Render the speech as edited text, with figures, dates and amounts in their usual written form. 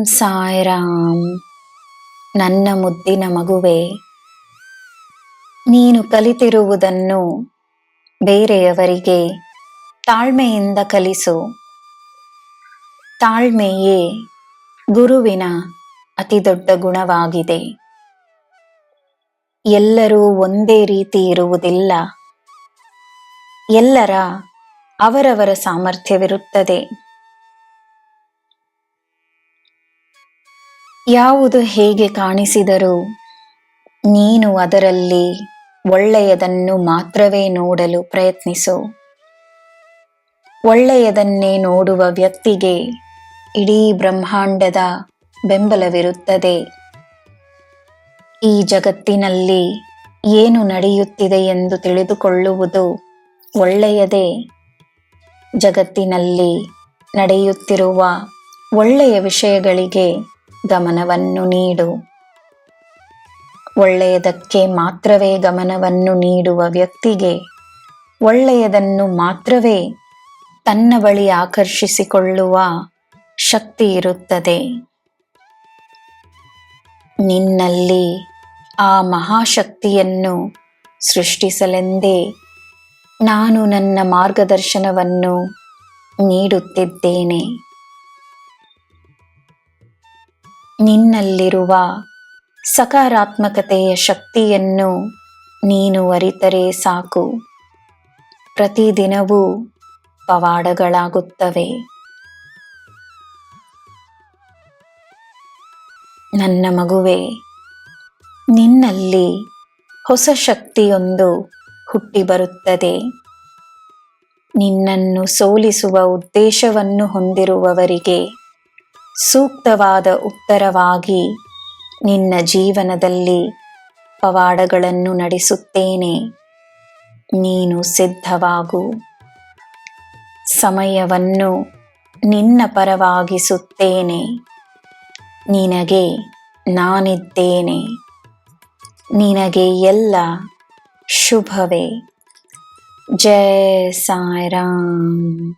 ಸಾಯಿರಾಮ್. ನನ್ನ ಮುದ್ದಿನ ಮಗುವೆ, ನೀನು ಕಲಿತಿರುವುದನ್ನು ಬೇರೆಯವರಿಗೆ ತಾಳ್ಮೆಯಿಂದ ಕಲಿಸು. ತಾಳ್ಮೆಯೇ ಗುರುವಿನ ಅತಿ ದೊಡ್ಡ ಗುಣವಾಗಿದೆ. ಎಲ್ಲರೂ ಒಂದೇ ರೀತಿ ಇರುವುದಿಲ್ಲ. ಎಲ್ಲರ ಅವರವರ ಸಾಮರ್ಥ್ಯವಿರುತ್ತದೆ. ಯಾವುದು ಹೇಗೆ ಕಾಣಿಸಿದರೂ ನೀನು ಅದರಲ್ಲಿ ಒಳ್ಳೆಯದನ್ನು ಮಾತ್ರವೇ ನೋಡಲು ಪ್ರಯತ್ನಿಸು. ಒಳ್ಳೆಯದನ್ನೇ ನೋಡುವ ವ್ಯಕ್ತಿಗೆ ಇಡೀ ಬ್ರಹ್ಮಾಂಡದ ಬೆಂಬಲವಿರುತ್ತದೆ. ಈ ಜಗತ್ತಿನಲ್ಲಿ ಏನು ನಡೆಯುತ್ತಿದೆ ಎಂದು ತಿಳಿದುಕೊಳ್ಳುವುದು ಒಳ್ಳೆಯದೇ. ಜಗತ್ತಿನಲ್ಲಿ ನಡೆಯುತ್ತಿರುವ ಒಳ್ಳೆಯ ವಿಷಯಗಳಿಗೆ ಗಮನವನ್ನು ನೀಡು. ಒಳ್ಳೆಯದಕ್ಕೆ ಮಾತ್ರವೇ ಗಮನವನ್ನು ನೀಡುವ ವ್ಯಕ್ತಿಗೆ ಒಳ್ಳೆಯದನ್ನು ಮಾತ್ರವೇ ತನ್ನ ಬಳಿ ಆಕರ್ಷಿಸಿಕೊಳ್ಳುವ ಶಕ್ತಿ ಇರುತ್ತದೆ. ನಿನ್ನಲ್ಲಿ ಆ ಮಹಾಶಕ್ತಿಯನ್ನು ಸೃಷ್ಟಿಸಲೆಂದೇ ನಾನು ನನ್ನ ಮಾರ್ಗದರ್ಶನವನ್ನು ನೀಡುತ್ತಿದ್ದೇನೆ. ನಿನ್ನಲ್ಲಿರುವ ಸಕಾರಾತ್ಮಕತೆಯ ಶಕ್ತಿಯನ್ನು ನೀನು ಅರಿತರೆ ಸಾಕು. ಪ್ರತಿದಿನವೂ ಪವಾಡಗಳಾಗುತ್ತವೆ. ನನ್ನ ಮಗುವೆ, ನಿನ್ನಲ್ಲಿ ಹೊಸ ಶಕ್ತಿಯೊಂದು ಹುಟ್ಟಿ ಬರುತ್ತದೆ. ನಿನ್ನನ್ನು ಸೋಲಿಸುವ ಉದ್ದೇಶವನ್ನು ಹೊಂದಿರುವವರಿಗೆ ಸೂಕ್ತವಾದ ಉತ್ತರವಾಗಿ ನಿನ್ನ ಜೀವನದಲ್ಲಿ ಪವಾಡಗಳನ್ನು ನಡೆಸುತ್ತೇನೆ. ನೀನು ಸಿದ್ಧವಾಗು. ಸಮಯವನ್ನು ನಿನ್ನ ಪರವಾಗಿಸುತ್ತೇನೆ. ನಿನಗೆ ನಾನಿದ್ದೇನೆ. ನಿನಗೆ ಎಲ್ಲ ಶುಭವೇ. ಜೈ ಸಾಯಿರಾಮ್.